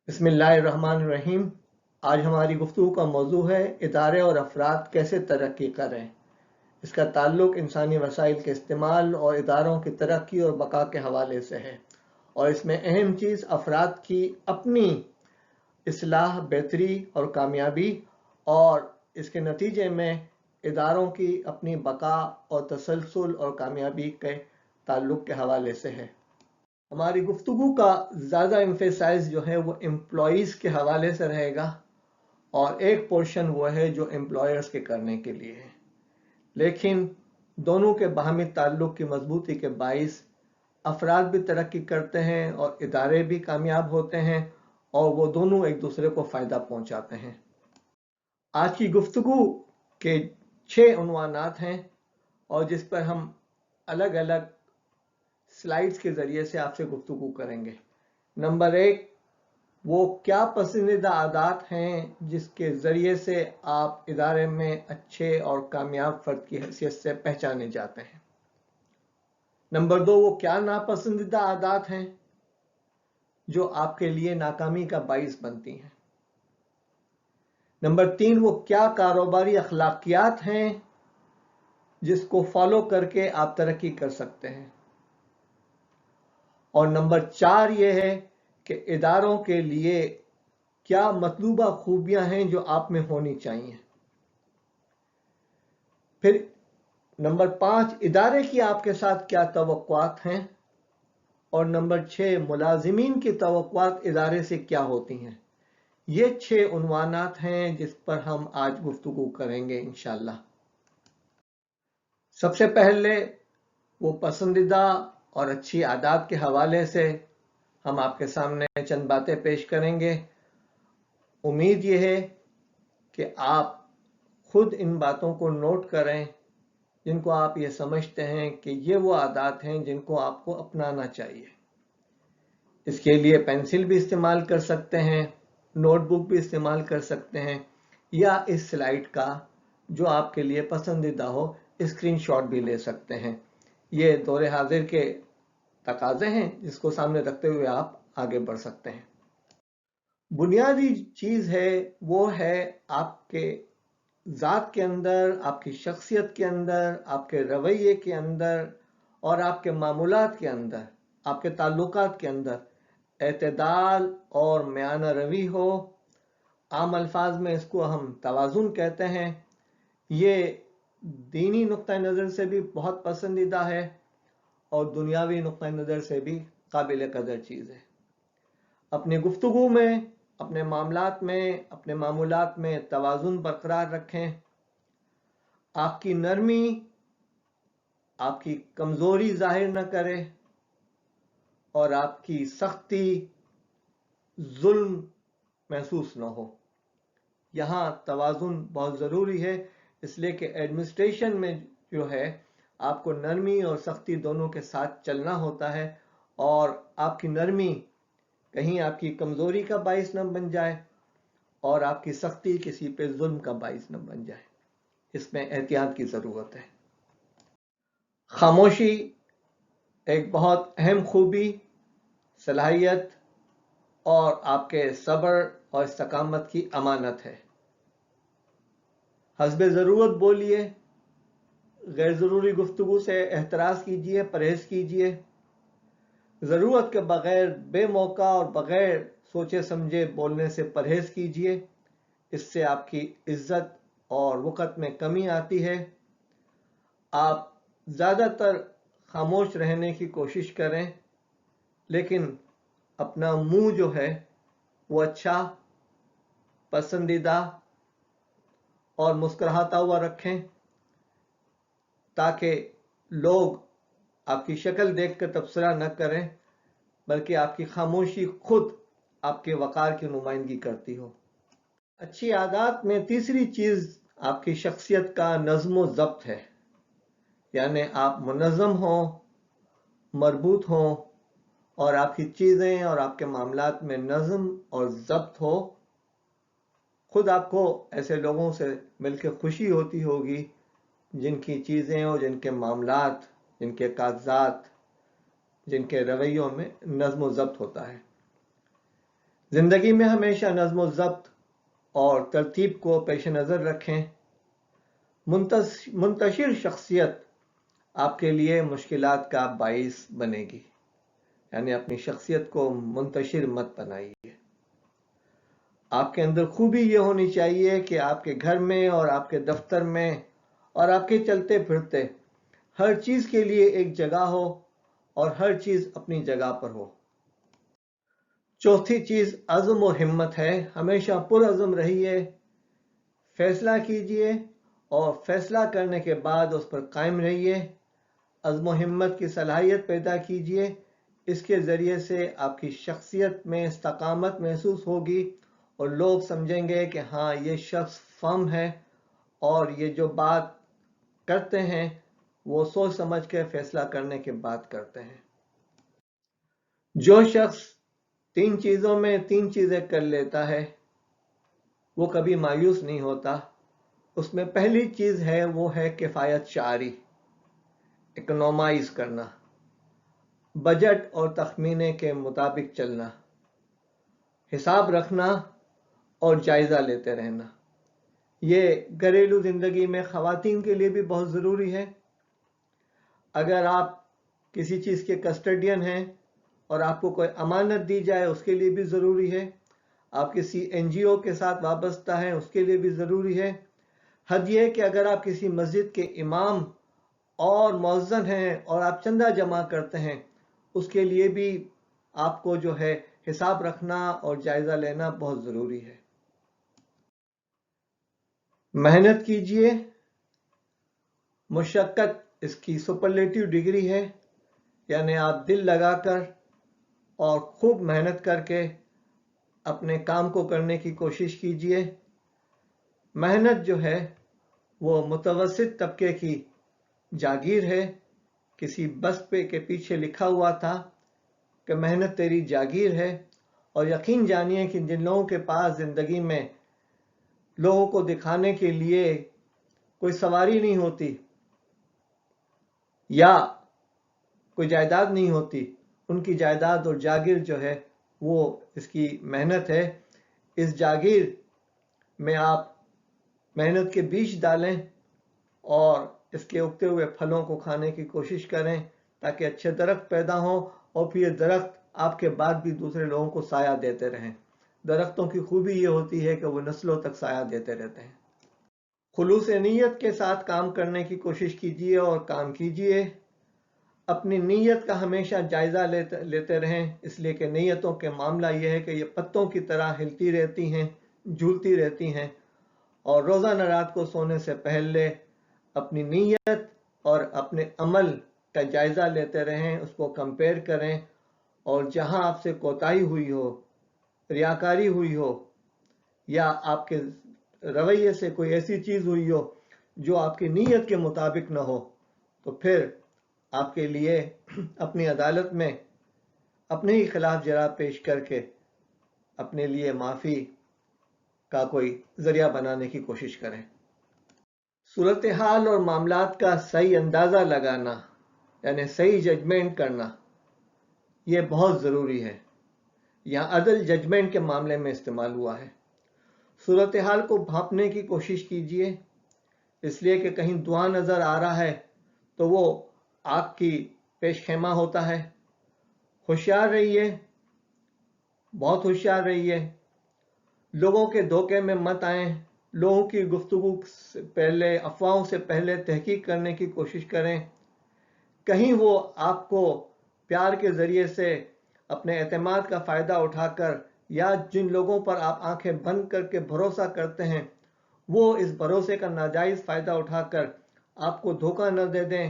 बिस्मिल्लाहिर्रहमानिर्रहीम। आज हमारी गुफ्तगू का मौजू है इदारे और अफराद कैसे तरक्की करें। इसका ताल्लुक इंसानी वसाइल के इस्तेमाल और इदारों की तरक्की और बका के हवाले से है, और इसमें अहम चीज़ अफराद की अपनी इस्लाह, बेहतरी और कामयाबी, और इसके नतीजे में इदारों की अपनी बका और तसलसल और कामयाबी के ताल्लुक के हवाले से है। हमारी गुफ्तगू का ज़्यादा एम्फेसाइज जो है वो एम्प्लॉयज़ के हवाले से रहेगा, और एक पोर्शन वो है जो एम्प्लॉयर्स के करने के लिए है। लेकिन दोनों के बाहमी ताल्लुक की मजबूती के बाइस अफराद भी तरक्की करते हैं और इदारे भी कामयाब होते हैं, और वो दोनों एक दूसरे को फ़ायदा पहुंचाते हैं। आज की गुफ्तगू के 6 उन्वानात हैं, और जिस पर हम अलग अलग स्लाइड्स के ज़रिए से आपसे गुफ्तगू करेंगे। नंबर 1, वो क्या पसंदीदा आदात हैं जिसके ज़रिए से आप इदारे में अच्छे और कामयाब फ़र्द की हैसियत से पहचाने जाते हैं। नंबर 2, वो क्या नापसंदीदा आदात हैं जो आपके लिए नाकामी का बाइस बनती हैं। नंबर 3, वो क्या कारोबारी अखलाकियात हैं जिसको फॉलो करके आप तरक्की कर सकते हैं। और नंबर 4 ये है कि इदारों के लिए क्या मतलूबा खूबियां हैं जो आप में होनी चाहिए। फिर नंबर 5, इदारे की आपके साथ क्या तवक्कुआत हैं। और नंबर 6, मुलाजिमीन की तवक्कुआत इदारे से क्या होती हैं। ये 6 उन्वानात हैं जिस पर हम आज गुफ्तगू करेंगे इंशाअल्लाह। सबसे पहले वो पसंदीदा और अच्छी आदात के हवाले से हम आपके सामने चंद बातें पेश करेंगे। उम्मीद ये है कि आप खुद इन बातों को नोट करें जिनको आप ये समझते हैं कि ये वो आदात हैं जिनको आपको अपनाना चाहिए। इसके लिए पेंसिल भी इस्तेमाल कर सकते हैं, नोटबुक भी इस्तेमाल कर सकते हैं, या इस स्लाइड का जो आपके लिए पसंदीदा हो स्क्रीनशॉट भी ले सकते हैं। ये दौरे हाजिर के तकाजे हैं जिसको सामने रखते हुए आप आगे बढ़ सकते हैं। बुनियादी चीज़ है वो है आपके ज़ात के अंदर, आपकी शख्सियत के अंदर, आपके रवैये के अंदर और आपके मामूलात के अंदर, आपके ताल्लुकात के अंदर एतदाल और म्याना रवी हो। आम अल्फाज में इसको हम तवाज़ुन कहते हैं। ये दीनी नुक्ता नज़र से भी बहुत पसंदीदा है और दुनियावी नुक्ता नज़र से भी काबिल कदर चीज़ है। अपनी गुफ्तगू में, अपने मामलात में, अपने मामूलात में तवाज़ुन बरकरार रखें। आपकी नरमी आपकी कमज़ोरी जाहिर न करे और आपकी सख्ती जुल्म महसूस न हो। यहाँ तवाज़ुन बहुत ज़रूरी है, इसलिए कि एडमिनिस्ट्रेशन में जो है आपको नरमी और सख्ती दोनों के साथ चलना होता है, और आपकी नरमी कहीं आपकी कमज़ोरी का बाइस न बन जाए और आपकी सख्ती किसी पे जुल्म का बाइस न बन जाए। इसमें एहतियात की ज़रूरत है। खामोशी एक बहुत अहम खूबी, सलाहियत और आपके सब्र और इस्तकामत की अमानत है। हस्बे ज़रूरत बोलिए, गैर ज़रूरी गुफ्तगू से एहतराज़ कीजिए, परहेज़ कीजिए। ज़रूरत के बग़ैर बेमौका और बग़ैर सोचे समझे बोलने से परहेज़ कीजिए। इससे आपकी इज़्ज़त और वक़्त में कमी आती है। आप ज़्यादातर खामोश रहने की कोशिश करें, लेकिन अपना मुंह जो है वो अच्छा, पसंदीदा और मुस्कुराता हुआ रखें, ताकि लोग आपकी शक्ल देखकर तबसरा न करें, बल्कि आपकी खामोशी खुद आपके वक़ार की नुमाइंदगी करती हो। अच्छी आदत में तीसरी चीज़ आपकी शख्सियत का नज़्म व ज़ब्त है, यानी आप मुनज़्ज़म हों, मरबूत हों, और आपकी चीज़ें और आपके मामलात में नज़्म और ज़ब्त हो। खुद आपको ऐसे लोगों से मिलकर खुशी होती होगी जिनकी चीज़ें और जिनके मामलात, जिनके कागजात, जिनके रवैयों में नज़्म व ज़ब्त होता है। زندگی میں ہمیشہ نظم و ضبط اور ترتیب کو پیش نظر رکھیں۔ منتشر شخصیت آپ کے لیے مشکلات کا باعث بنے گی، یعنی اپنی شخصیت کو منتشر مت بنائیے۔ آپ کے اندر خوبی یہ ہونی چاہیے کہ آپ کے گھر میں اور آپ کے دفتر میں اور آپ کے چلتے پھرتے ہر چیز کے لیے ایک جگہ ہو اور ہر چیز اپنی جگہ پر ہو۔ چوتھی چیز عزم و ہمت ہے۔ ہمیشہ پرعزم رہیے، فیصلہ کیجئے اور فیصلہ کرنے کے بعد اس پر قائم رہیے۔ عزم و ہمت کی صلاحیت پیدا کیجئے، اس کے ذریعے سے آپ کی شخصیت میں استقامت محسوس ہوگی اور لوگ سمجھیں گے کہ ہاں یہ شخص فرم ہے اور یہ جو بات کرتے ہیں وہ سوچ سمجھ کے فیصلہ کرنے کے بعد کرتے ہیں۔ جو شخص 3 چیزوں میں 3 چیزیں کر لیتا ہے وہ کبھی مایوس نہیں ہوتا۔ اس میں پہلی چیز ہے وہ ہے کفایت شعاری، اکنومائز کرنا، بجٹ اور تخمینے کے مطابق چلنا، حساب رکھنا اور جائزہ لیتے رہنا۔ یہ گھریلو زندگی میں خواتین کے لیے بھی بہت ضروری ہے۔ اگر آپ کسی چیز کے کسٹڈین ہیں اور آپ کو کوئی امانت دی جائے اس کے لیے بھی ضروری ہے۔ آپ کسی NGO کے ساتھ وابستہ ہیں اس کے لیے بھی ضروری ہے۔ حد یہ کہ اگر آپ کسی مسجد کے امام اور مؤذن ہیں اور آپ چندہ جمع کرتے ہیں اس کے لیے بھی آپ کو جو ہے حساب رکھنا اور جائزہ لینا بہت ضروری ہے۔ محنت کیجئے، مشقت اس کی سپرلیٹیو ڈگری ہے، یعنی آپ دل لگا کر اور خوب محنت کر کے اپنے کام کو کرنے کی کوشش کیجئے۔ محنت جو ہے وہ متوسط طبقے کی جاگیر ہے۔ کسی بس پہ کے پیچھے لکھا ہوا تھا کہ محنت تیری جاگیر ہے، اور یقین جانیے کہ جن لوگوں کے پاس زندگی میں لوگوں کو دکھانے کے لیے کوئی سواری نہیں ہوتی یا کوئی جائیداد نہیں ہوتی، ان کی جائیداد اور جاگیر جو ہے وہ اس کی محنت ہے۔ اس جاگیر میں آپ محنت کے بیج ڈالیں اور اس کے اگتے ہوئے پھلوں کو کھانے کی کوشش کریں تاکہ اچھے درخت پیدا ہوں اور پھر یہ درخت آپ کے بعد بھی دوسرے لوگوں کو سایہ دیتے رہیں۔ درختوں کی خوبی یہ ہوتی ہے کہ وہ نسلوں تک سایہ دیتے رہتے ہیں۔ خلوص نیت کے ساتھ کام کرنے کی کوشش کیجیے اور کام کیجیے۔ اپنی نیت کا ہمیشہ جائزہ لیتے رہیں، اس لیے کہ نیتوں کے معاملہ یہ ہے کہ یہ پتوں کی طرح ہلتی رہتی ہیں، جھولتی رہتی ہیں، اور روزانہ رات کو سونے سے پہلے اپنی نیت اور اپنے عمل کا جائزہ لیتے رہیں، اس کو کمپیئر کریں، اور جہاں آپ سے کوتاہی ہوئی ہو، ریاکاری ہوئی ہو یا آپ کے رویے سے کوئی ایسی چیز ہوئی ہو جو آپ کی نیت کے مطابق نہ ہو، تو پھر آپ کے لیے اپنی عدالت میں اپنے ہی خلاف جراب پیش کر کے اپنے لیے معافی کا کوئی ذریعہ بنانے کی کوشش کریں۔ صورتحال اور معاملات کا صحیح اندازہ لگانا، یعنی صحیح ججمنٹ کرنا، یہ بہت ضروری ہے۔ یہاں عدل ججمنٹ کے معاملے میں استعمال ہوا ہے۔ صورتحال کو بھانپنے کی کوشش کیجیے، اس لیے کہ کہیں دھواں نظر آ رہا ہے تو وہ آگ کی پیش خیمہ ہوتا ہے۔ ہوشیار رہیے، بہت ہوشیار رہیے، لوگوں کے دھوکے میں مت آئیں، لوگوں کی گفتگو سے پہلے، افواہوں سے پہلے تحقیق کرنے کی کوشش کریں۔ کہیں وہ آپ کو پیار کے ذریعے سے اپنے اعتماد کا فائدہ اٹھا کر یا جن لوگوں پر آپ آنکھیں بند کر کے بھروسہ کرتے ہیں وہ اس بھروسے کا ناجائز فائدہ اٹھا کر آپ کو دھوکہ نہ دے دیں،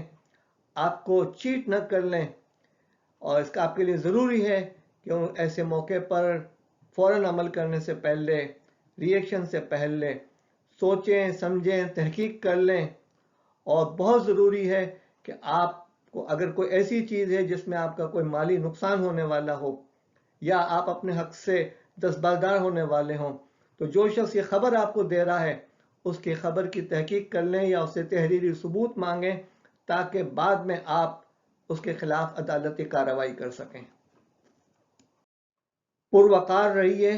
آپ کو چیٹ نہ کر لیں، اور اس کا آپ کے لیے ضروری ہے کہ ایسے موقع پر فوراً عمل کرنے سے پہلے، ری ایکشن سے پہلے سوچیں، سمجھیں، تحقیق کر لیں۔ اور بہت ضروری ہے کہ آپ کو اگر کوئی ایسی چیز ہے جس میں آپ کا کوئی مالی نقصان ہونے والا ہو یا آپ اپنے حق سے دستبردار ہونے والے ہوں، تو جو شخص یہ خبر آپ کو دے رہا ہے اس کی خبر کی تحقیق کر لیں یا اس سے تحریری ثبوت مانگیں تاکہ بعد میں آپ اس کے خلاف عدالتی کارروائی کر سکیں۔ پروقار رہیے،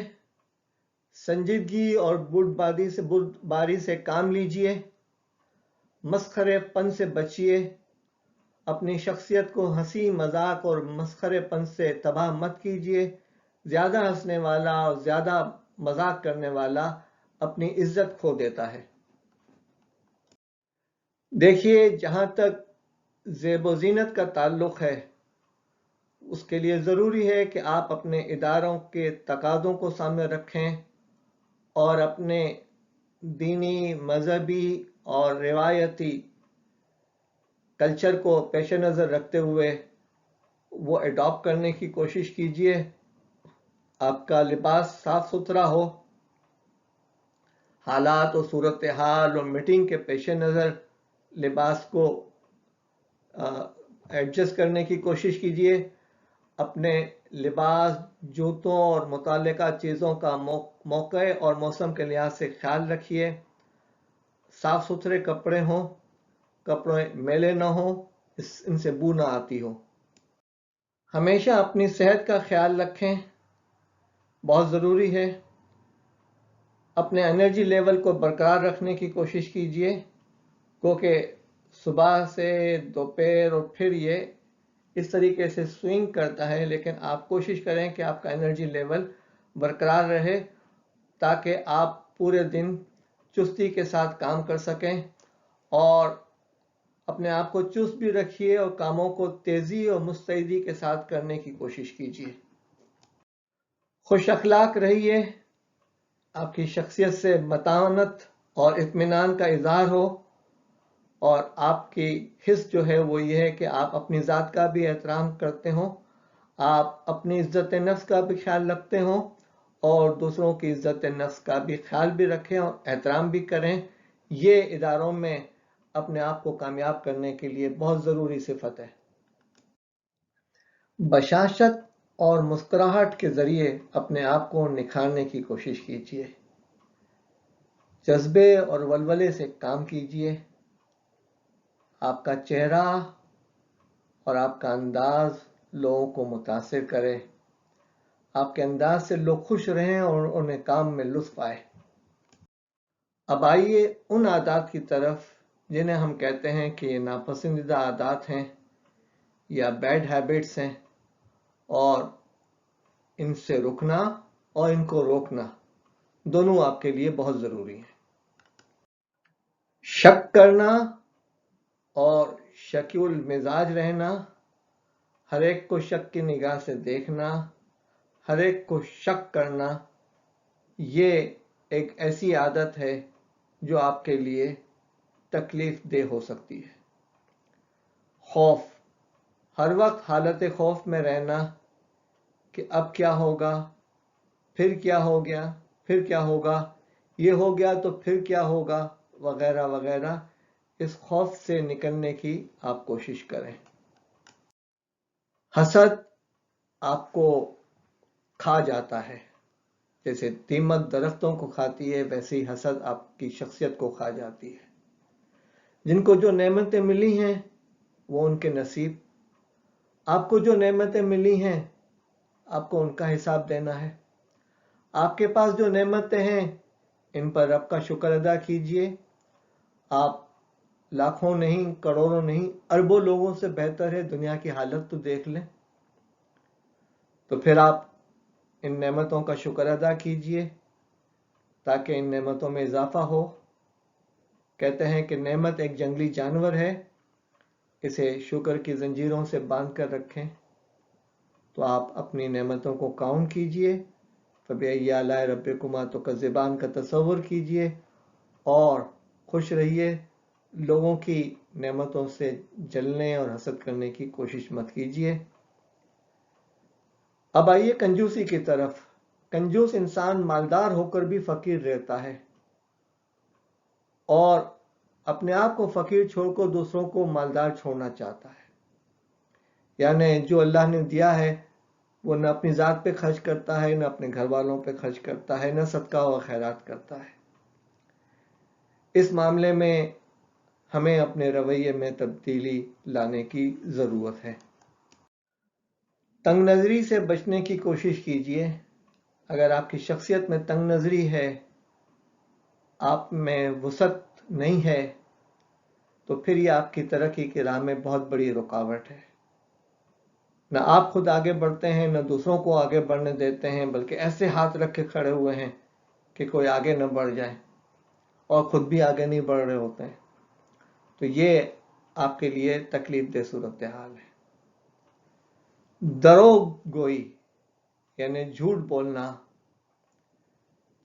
سنجیدگی اور بردباری سے کام لیجئے، مسخرے پن سے بچیے، اپنی شخصیت کو ہنسی مذاق اور مسخرے پن سے تباہ مت کیجیے۔ زیادہ ہنسنے والا اور زیادہ مذاق کرنے والا اپنی عزت کھو دیتا ہے۔ دیکھیے، جہاں تک زیب و زینت کا تعلق ہے، اس کے لیے ضروری ہے کہ آپ اپنے اداروں کے تقاضوں کو سامنے رکھیں اور اپنے دینی، مذہبی اور روایتی کلچر کو پیش نظر رکھتے ہوئے وہ اڈاپٹ کرنے کی کوشش کیجیے۔ آپ کا لباس صاف ستھرا ہو، حالات و صورتحال اور میٹنگ کے پیش نظر لباس کو ایڈجسٹ کرنے کی کوشش کیجیے۔ اپنے لباس، جوتوں اور متعلقہ چیزوں کا موقع اور موسم کے لحاظ سے خیال رکھیے۔ صاف ستھرے کپڑے ہوں، کپڑے میلے نہ ہوں، ان سے بو نہ آتی ہو۔ ہمیشہ اپنی صحت کا خیال رکھیں، بہت ضروری ہے۔ اپنے انرجی لیول کو برقرار رکھنے کی کوشش کیجیے، کیونکہ صبح سے دوپہر اور پھر یہ اس طریقے سے سوئنگ کرتا ہے، لیکن آپ کوشش کریں کہ آپ کا انرجی لیول برقرار رہے تاکہ آپ پورے دن چستی کے ساتھ کام کر سکیں، اور اپنے آپ کو چست بھی رکھیے اور کاموں کو تیزی اور مستعدی کے ساتھ کرنے کی کوشش کیجیے۔ خوش اخلاق رہیے، آپ کی شخصیت سے متانت اور اطمینان کا اظہار ہو، اور آپ کی حص جو ہے وہ یہ ہے کہ آپ اپنی ذات کا بھی احترام کرتے ہوں، آپ اپنی عزت نفس کا بھی خیال رکھتے ہوں، اور دوسروں کی عزت نفس کا بھی خیال بھی رکھیں اور احترام بھی کریں۔ یہ اداروں میں اپنے آپ کو کامیاب کرنے کے لیے بہت ضروری صفت ہے۔ بشاشت اور مسکراہٹ کے ذریعے اپنے آپ کو نکھارنے کی کوشش کیجیے۔ جذبے اور ولولے سے کام کیجیے۔ آپ کا چہرہ اور آپ کا انداز لوگوں کو متاثر کرے۔ آپ کے انداز سے لوگ خوش رہیں اور انہیں کام میں لطف آئے۔ اب آئیے ان عادات کی طرف جنہیں ہم کہتے ہیں کہ یہ ناپسندیدہ عادات ہیں یا بیڈ ہیبٹس ہیں، اور ان سے رکنا اور ان کو روکنا دونوں آپ کے لیے بہت ضروری ہیں۔ شک کرنا اور شکی المزاج رہنا، ہر ایک کو شک کی نگاہ سے دیکھنا، ہر ایک کو شک کرنا، یہ ایک ایسی عادت ہے جو آپ کے لیے تکلیف دہ ہو سکتی ہے۔ خوف، ہر وقت حالت خوف میں رہنا کہ اب کیا ہوگا، پھر کیا ہو گیا، پھر کیا ہوگا، یہ ہو گیا تو پھر کیا ہوگا، وغیرہ وغیرہ، اس خوف سے نکلنے کی آپ کوشش کریں۔ حسد آپ کو کھا جاتا ہے، جیسے دیمک درختوں کو کھاتی ہے، ویسے ہی حسد آپ کی شخصیت کو کھا جاتی ہے۔ جن کو جو نعمتیں ملی ہیں وہ ان کے نصیب، آپ کو جو نعمتیں ملی ہیں آپ کو ان کا حساب دینا ہے۔ آپ کے پاس جو نعمتیں ہیں ان پر رب کا شکر ادا کیجئے۔ آپ لاکھوں نہیں، کروڑوں نہیں، اربوں لوگوں سے بہتر ہے، دنیا کی حالت تو دیکھ لیں۔ تو پھر آپ ان نعمتوں کا شکر ادا کیجئے تاکہ ان نعمتوں میں اضافہ ہو۔ کہتے ہیں کہ نعمت ایک جنگلی جانور ہے، اسے شکر کی زنجیروں سے باندھ کر رکھیں۔ تو آپ اپنی نعمتوں کو کاؤنٹ کیجئے، فَبِأَيِّ آلَاءِ رَبِّكُمَا تُكَذِّبَانِ کا تصور کیجئے اور خوش رہیے۔ لوگوں کی نعمتوں سے جلنے اور حسد کرنے کی کوشش مت کیجئے۔ اب آئیے کنجوسی کی طرف۔ کنجوس انسان مالدار ہو کر بھی فقیر رہتا ہے، اور اپنے آپ کو فقیر چھوڑ کر دوسروں کو مالدار چھوڑنا چاہتا ہے۔ یعنی جو اللہ نے دیا ہے وہ نہ اپنی ذات پہ خرچ کرتا ہے، نہ اپنے گھر والوں پہ خرچ کرتا ہے، نہ صدقہ و خیرات کرتا ہے۔ اس معاملے میں ہمیں اپنے رویے میں تبدیلی لانے کی ضرورت ہے۔ تنگ نظری سے بچنے کی کوشش کیجیے۔ اگر آپ کی شخصیت میں تنگ نظری ہے، آپ میں وسعت نہیں ہے، تو پھر یہ آپ کی ترقی کی راہ میں بہت بڑی رکاوٹ ہے۔ نہ آپ خود آگے بڑھتے ہیں، نہ دوسروں کو آگے بڑھنے دیتے ہیں، بلکہ ایسے ہاتھ رکھ کے کھڑے ہوئے ہیں کہ کوئی آگے نہ بڑھ جائے، اور خود بھی آگے نہیں بڑھ رہے ہوتے ہیں۔ تو یہ آپ کے لیے تکلیف دہ صورتحال ہے۔ دروغ گوئی یعنی جھوٹ بولنا،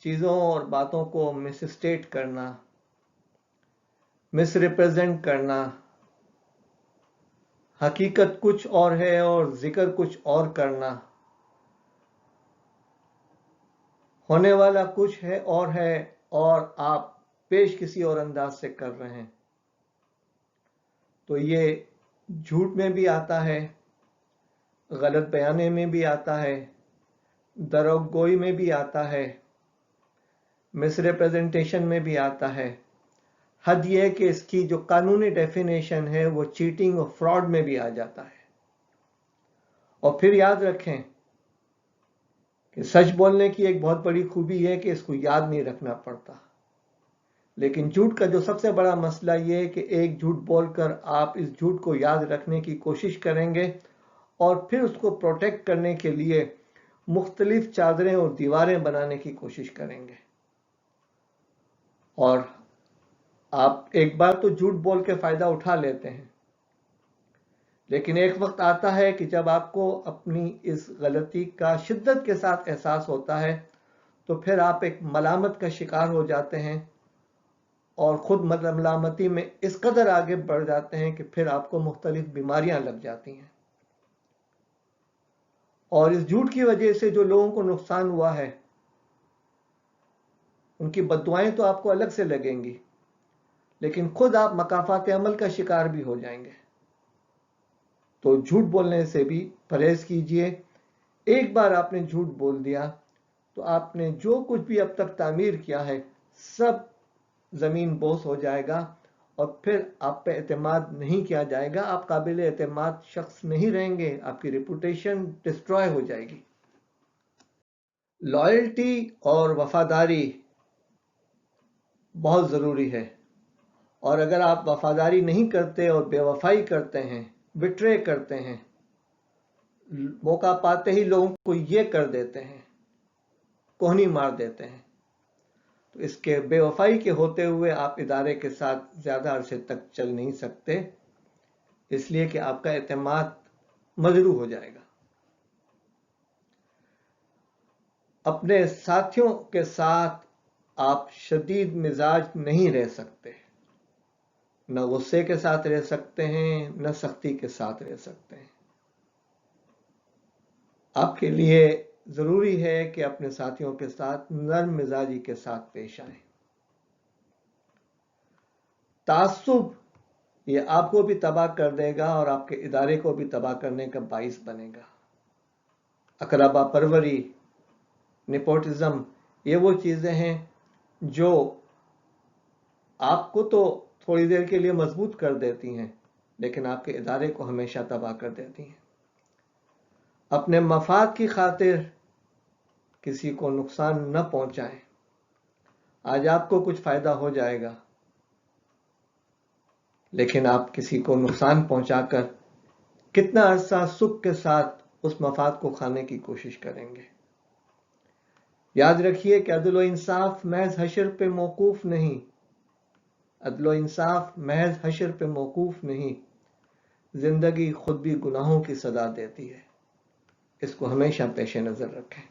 چیزوں اور باتوں کو مس اسٹیٹ کرنا، مس ریپرزینٹ کرنا، حقیقت کچھ اور ہے اور ذکر کچھ اور کرنا، ہونے والا کچھ ہے اور آپ پیش کسی اور انداز سے کر رہے ہیں، تو یہ جھوٹ میں بھی آتا ہے، غلط بیانے میں بھی آتا ہے، دروغ گوئی میں بھی آتا ہے، مس ریپرزنٹیشن میں بھی آتا ہے۔ حد یہ کہ اس کی جو قانونی ڈیفینیشن ہے وہ چیٹنگ اور فراڈ میں بھی آ جاتا ہے۔ اور پھر یاد رکھیں کہ سچ بولنے کی ایک بہت بڑی خوبی ہے کہ اس کو یاد نہیں رکھنا پڑتا، لیکن جھوٹ کا جو سب سے بڑا مسئلہ یہ ہے کہ ایک جھوٹ بول کر آپ اس جھوٹ کو یاد رکھنے کی کوشش کریں گے اور پھر اس کو پروٹیکٹ کرنے کے لیے مختلف چادریں اور دیواریں بنانے کی کوشش کریں گے۔ اور آپ ایک بار تو جھوٹ بول کے فائدہ اٹھا لیتے ہیں، لیکن ایک وقت آتا ہے کہ جب آپ کو اپنی اس غلطی کا شدت کے ساتھ احساس ہوتا ہے تو پھر آپ ایک ملامت کا شکار ہو جاتے ہیں، اور خود ملامتی میں اس قدر آگے بڑھ جاتے ہیں کہ پھر آپ کو مختلف بیماریاں لگ جاتی ہیں۔ اور اس جھوٹ کی وجہ سے جو لوگوں کو نقصان ہوا ہے ان کی بددعائیں تو آپ کو الگ سے لگیں گی، لیکن خود آپ مکافات عمل کا شکار بھی ہو جائیں گے۔ تو جھوٹ بولنے سے بھی پرہیز کیجئے۔ ایک بار آپ نے جھوٹ بول دیا تو آپ نے جو کچھ بھی اب تک تعمیر کیا ہے سب زمین بوس ہو جائے گا، اور پھر آپ پہ اعتماد نہیں کیا جائے گا، آپ قابل اعتماد شخص نہیں رہیں گے، آپ کی ریپوٹیشن ڈسٹروائے ہو جائے گی۔ لائلٹی اور وفاداری بہت ضروری ہے، اور اگر آپ وفاداری نہیں کرتے اور بے وفائی کرتے ہیں، بٹرے کرتے ہیں، موقع پاتے ہی لوگوں کو یہ کر دیتے ہیں، کوہنی مار دیتے ہیں، تو اس کے بے وفائی کے ہوتے ہوئے آپ ادارے کے ساتھ زیادہ عرصے تک چل نہیں سکتے، اس لیے کہ آپ کا اعتماد مجروح ہو جائے گا۔ اپنے ساتھیوں کے ساتھ آپ شدید مزاج نہیں رہ سکتے، نہ غصے کے ساتھ رہ سکتے ہیں، نہ سختی کے ساتھ رہ سکتے ہیں۔ آپ کے لیے ضروری ہے کہ اپنے ساتھیوں کے ساتھ نرم مزاجی کے ساتھ پیش آئیں۔ تعصب یہ آپ کو بھی تباہ کر دے گا اور آپ کے ادارے کو بھی تباہ کرنے کا باعث بنے گا۔ اقربا پروری، نیپوٹزم، یہ وہ چیزیں ہیں جو آپ کو تو تھوڑی دیر کے لیے مضبوط کر دیتی ہیں، لیکن آپ کے ادارے کو ہمیشہ تباہ کر دیتی ہیں۔ اپنے مفاد کی خاطر کسی کو نقصان نہ پہنچائیں۔ آج آپ کو کچھ فائدہ ہو جائے گا، لیکن آپ کسی کو نقصان پہنچا کر کتنا عرصہ سکھ کے ساتھ اس مفاد کو کھانے کی کوشش کریں گے۔ یاد رکھیے کہ عدل و انصاف محض حشر پہ موقوف نہیں، عدل و انصاف محض حشر پہ موقوف نہیں، زندگی خود بھی گناہوں کی سزا دیتی ہے، اس کو ہمیشہ پیش نظر رکھیں۔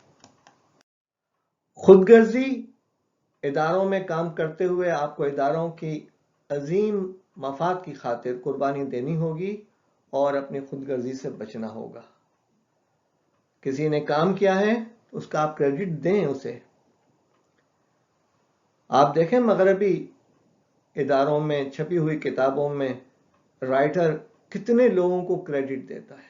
خود غرضی، اداروں میں کام کرتے ہوئے آپ کو اداروں کی عظیم مفاد کی خاطر قربانی دینی ہوگی اور اپنی خود غرضی سے بچنا ہوگا۔ کسی نے کام کیا ہے اس کا آپ کریڈٹ دیں اسے۔ آپ دیکھیں مغربی اداروں میں چھپی ہوئی کتابوں میں رائٹر کتنے لوگوں کو کریڈٹ دیتا ہے۔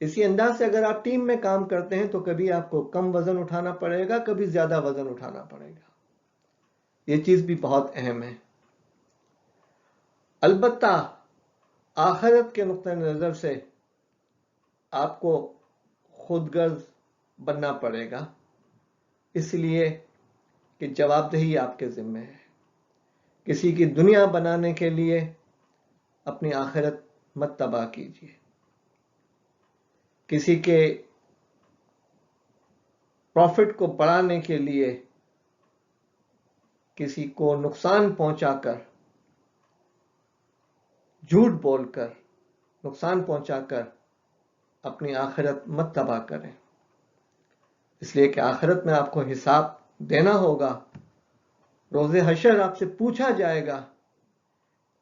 اسی انداز سے اگر آپ ٹیم میں کام کرتے ہیں تو کبھی آپ کو کم وزن اٹھانا پڑے گا، کبھی زیادہ وزن اٹھانا پڑے گا، یہ چیز بھی بہت اہم ہے۔ البتہ آخرت کے نقطہ نظر سے آپ کو خود غرض بننا پڑے گا، اس لیے کہ جواب دہی آپ کے ذمہ ہے۔ کسی کی دنیا بنانے کے لیے اپنی آخرت مت تباہ کیجیے، کسی کے پروفٹ کو بڑھانے کے لیے کسی کو نقصان پہنچا کر، جھوٹ بول کر، نقصان پہنچا کر اپنی آخرت مت تباہ کریں، اس لیے کہ آخرت میں آپ کو حساب دینا ہوگا۔ روز حشر آپ سے پوچھا جائے گا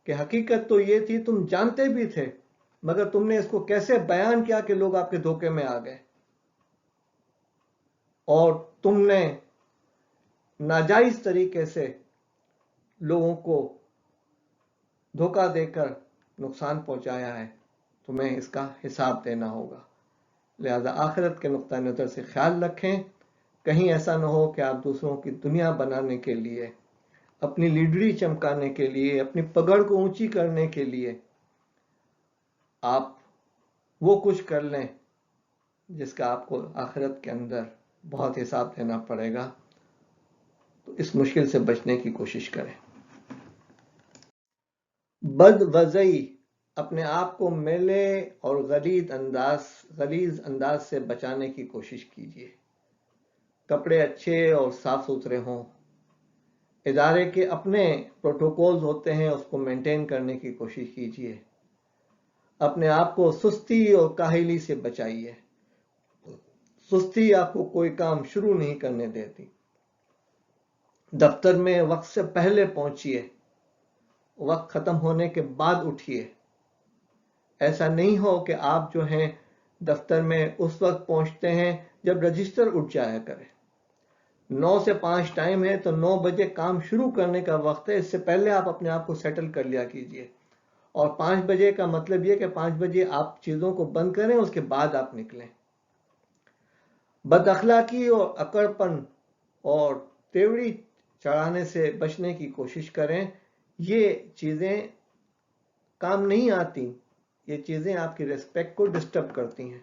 کہ حقیقت تو یہ تھی، تم جانتے بھی تھے، مگر تم نے اس کو کیسے بیان کیا کہ لوگ آپ کے دھوکے میں آ گئے، اور تم نے ناجائز طریقے سے لوگوں کو دھوکہ دے کر نقصان پہنچایا ہے، تمہیں اس کا حساب دینا ہوگا۔ لہذا آخرت کے نقطہ نظر سے خیال رکھیں، کہیں ایسا نہ ہو کہ آپ دوسروں کی دنیا بنانے کے لیے، اپنی لیڈری چمکانے کے لیے، اپنی پگڑ کو اونچی کرنے کے لیے آپ وہ کچھ کر لیں جس کا آپ کو آخرت کے اندر بہت حساب دینا پڑے گا۔ تو اس مشکل سے بچنے کی کوشش کریں۔ بد وضعی، اپنے آپ کو میلے اور غلیظ انداز سے بچانے کی کوشش کیجیے۔ کپڑے اچھے اور صاف ستھرے ہوں، ادارے کے اپنے پروٹوکولز ہوتے ہیں، اس کو مینٹین کرنے کی کوشش کیجیے۔ اپنے آپ کو سستی اور کاہلی سے بچائیے۔ سستی آپ کو کوئی کام شروع نہیں کرنے دیتی۔ دفتر میں وقت سے پہلے پہنچیے، وقت ختم ہونے کے بعد اٹھیے۔ ایسا نہیں ہو کہ آپ جو ہیں دفتر میں اس وقت پہنچتے ہیں جب رجسٹر اٹھ جایا کرے۔ 9 سے 5 ٹائم ہے تو 9 بجے کام شروع کرنے کا وقت ہے، اس سے پہلے آپ اپنے آپ کو سیٹل کر لیا کیجیے۔ اور 5 بجے کا مطلب یہ کہ 5 بجے آپ چیزوں کو بند کریں، اس کے بعد آپ نکلیں۔ بد اخلاقی اور اکڑپن اور تیوری چڑھانے سے بچنے کی کوشش کریں۔ یہ چیزیں کام نہیں آتی، یہ چیزیں آپ کی ریسپیکٹ کو ڈسٹرب کرتی ہیں۔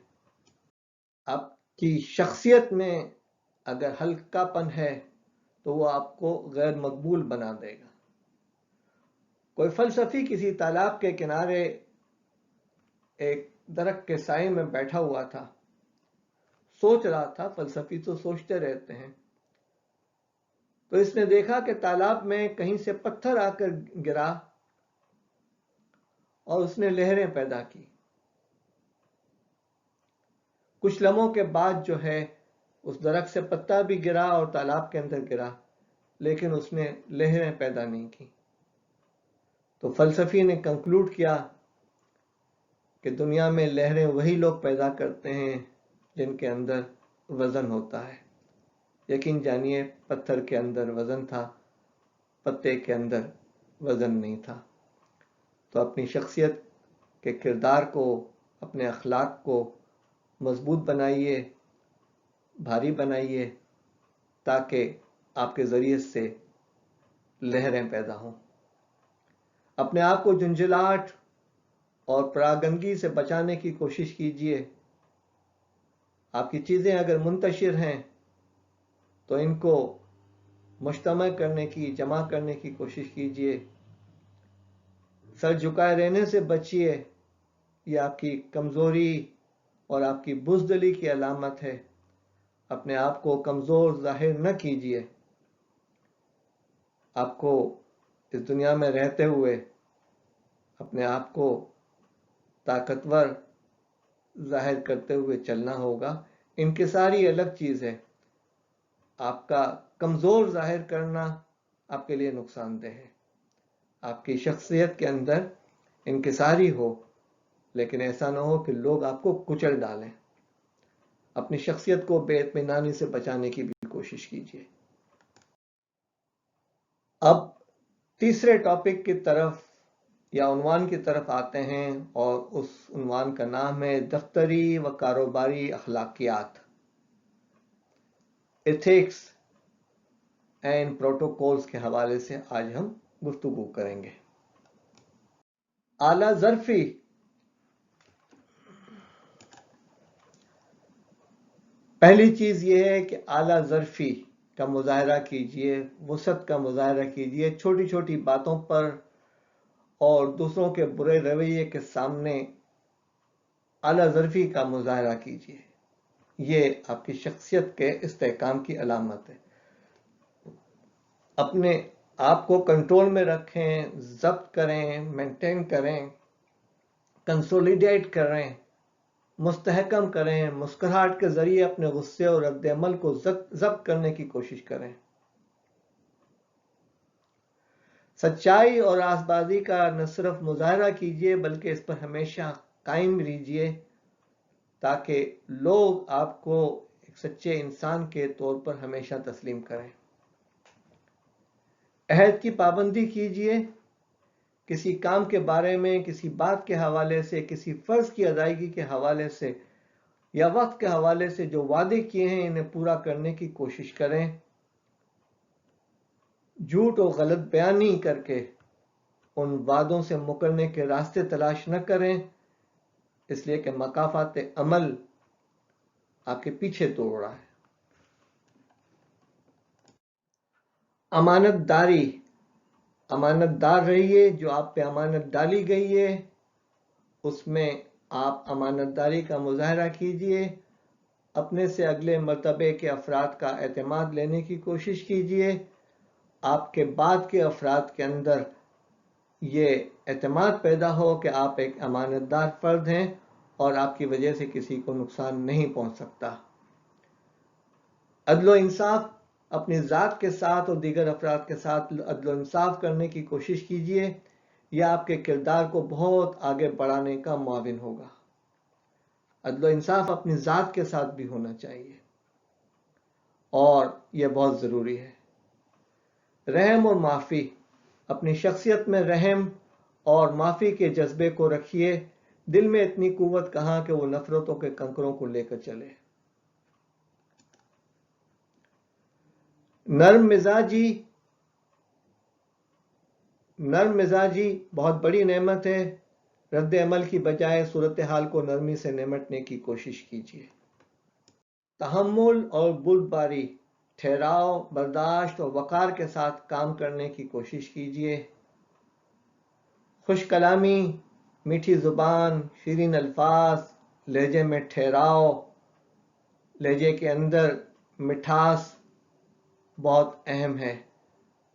آپ کی شخصیت میں اگر ہلکا پن ہے تو وہ آپ کو غیر مقبول بنا دے گا۔ کوئی فلسفی کسی تالاب کے کنارے ایک درخت کے سائے میں بیٹھا ہوا تھا، سوچ رہا تھا۔ فلسفی تو سوچتے رہتے ہیں۔ تو اس نے دیکھا کہ تالاب میں کہیں سے پتھر آ کر گرا اور اس نے لہریں پیدا کی۔ کچھ لمحوں کے بعد جو ہے اس درخت سے پتا بھی گرا اور تالاب کے اندر گرا، لیکن اس نے لہریں پیدا نہیں کی۔ تو فلسفی نے کنکلوڈ کیا کہ دنیا میں لہریں وہی لوگ پیدا کرتے ہیں جن کے اندر وزن ہوتا ہے۔ یقین جانیے پتھر کے اندر وزن تھا، پتے کے اندر وزن نہیں تھا۔ تو اپنی شخصیت کے کردار کو، اپنے اخلاق کو مضبوط بنائیے، بھاری بنائیے، تاکہ آپ کے ذریعے سے لہریں پیدا ہوں۔ اپنے آپ کو جھنجھلاہٹ اور پراگندگی سے بچانے کی کوشش کیجیے۔ آپ کی چیزیں اگر منتشر ہیں تو ان کو مجتمع کرنے کی، جمع کرنے کی کوشش کیجیے۔ سر جھکائے رہنے سے بچیے، یہ آپ کی کمزوری اور آپ کی بزدلی کی علامت ہے۔ اپنے آپ کو کمزور ظاہر نہ کیجیے۔ آپ کو اس دنیا میں رہتے ہوئے اپنے آپ کو طاقتور ظاہر کرتے ہوئے چلنا ہوگا۔ انکساری الگ چیز ہے، آپ کا کمزور ظاہر کرنا آپ کے لیے نقصان دہ ہے۔ آپ کی شخصیت کے اندر انکساری ہو، لیکن ایسا نہ ہو کہ لوگ آپ کو کچل ڈالیں۔ اپنی شخصیت کو بے اطمینانی سے بچانے کی بھی کوشش کیجیے۔ اب تیسرے ٹاپک کی طرف یا عنوان کی طرف آتے ہیں، اور اس عنوان کا نام ہے دفتری و کاروباری اخلاقیات، ایتھکس اینڈ پروٹوکولز کے حوالے سے آج ہم گفتگو کریں گے۔ اعلی ظرفی پہلی چیز یہ ہے کہ اعلی ظرفی کا مظاہرہ کیجئے، وسعت کا مظاہرہ کیجئے چھوٹی چھوٹی باتوں پر، اور دوسروں کے برے رویے کے سامنے اعلیٰ ظرفی کا مظاہرہ کیجئے۔ یہ آپ کی شخصیت کے استحکام کی علامت ہے۔ اپنے آپ کو کنٹرول میں رکھیں، ضبط کریں، مینٹین کریں، کنسولیڈیٹ کریں، مستحکم کریں، مسکراہٹ کے ذریعے اپنے غصے اور رد عمل کو ضبط کرنے کی کوشش کریں۔ سچائی اور راز بازی کا نہ صرف مظاہرہ کیجیے بلکہ اس پر ہمیشہ قائم رہیے، تاکہ لوگ آپ کو ایک سچے انسان کے طور پر ہمیشہ تسلیم کریں۔ عہد کی پابندی کیجیے۔ کسی کام کے بارے میں، کسی بات کے حوالے سے، کسی فرض کی ادائیگی کے حوالے سے یا وقت کے حوالے سے جو وعدے کیے ہیں انہیں پورا کرنے کی کوشش کریں۔ جھوٹ اور غلط بیانی کر کے ان وعدوں سے مکرنے کے راستے تلاش نہ کریں، اس لیے کہ مکافات عمل آپ کے پیچھے توڑ رہا ہے۔ امانت داری، امانت دار رہیے۔ جو آپ پہ امانت ڈالی گئی ہے اس میں آپ امانت داری کا مظاہرہ کیجئے۔ اپنے سے اگلے مرتبے کے افراد کا اعتماد لینے کی کوشش کیجئے۔ آپ کے بعد کے افراد کے اندر یہ اعتماد پیدا ہو کہ آپ ایک امانت دار فرد ہیں اور آپ کی وجہ سے کسی کو نقصان نہیں پہنچ سکتا۔ عدل و انصاف، اپنی ذات کے ساتھ اور دیگر افراد کے ساتھ عدل و انصاف کرنے کی کوشش کیجئے۔ یہ آپ کے کردار کو بہت آگے بڑھانے کا معاون ہوگا۔ عدل و انصاف اپنی ذات کے ساتھ بھی ہونا چاہیے اور یہ بہت ضروری ہے۔ رحم اور معافی، اپنی شخصیت میں رحم اور معافی کے جذبے کو رکھیے۔ دل میں اتنی قوت کہاں کہ وہ نفرتوں کے کنکروں کو لے کر چلے۔ نرم مزاجی بہت بڑی نعمت ہے۔ رد عمل کی بجائے صورتحال کو نرمی سے نمٹنے کی کوشش کیجیے۔ تحمل اور بردباری، ٹھہراؤ، برداشت اور وقار کے ساتھ کام کرنے کی کوشش کیجیے۔ خوش کلامی، میٹھی زبان، شیرین الفاظ، لہجے میں ٹھہراؤ، لہجے کے اندر مٹھاس بہت اہم ہے۔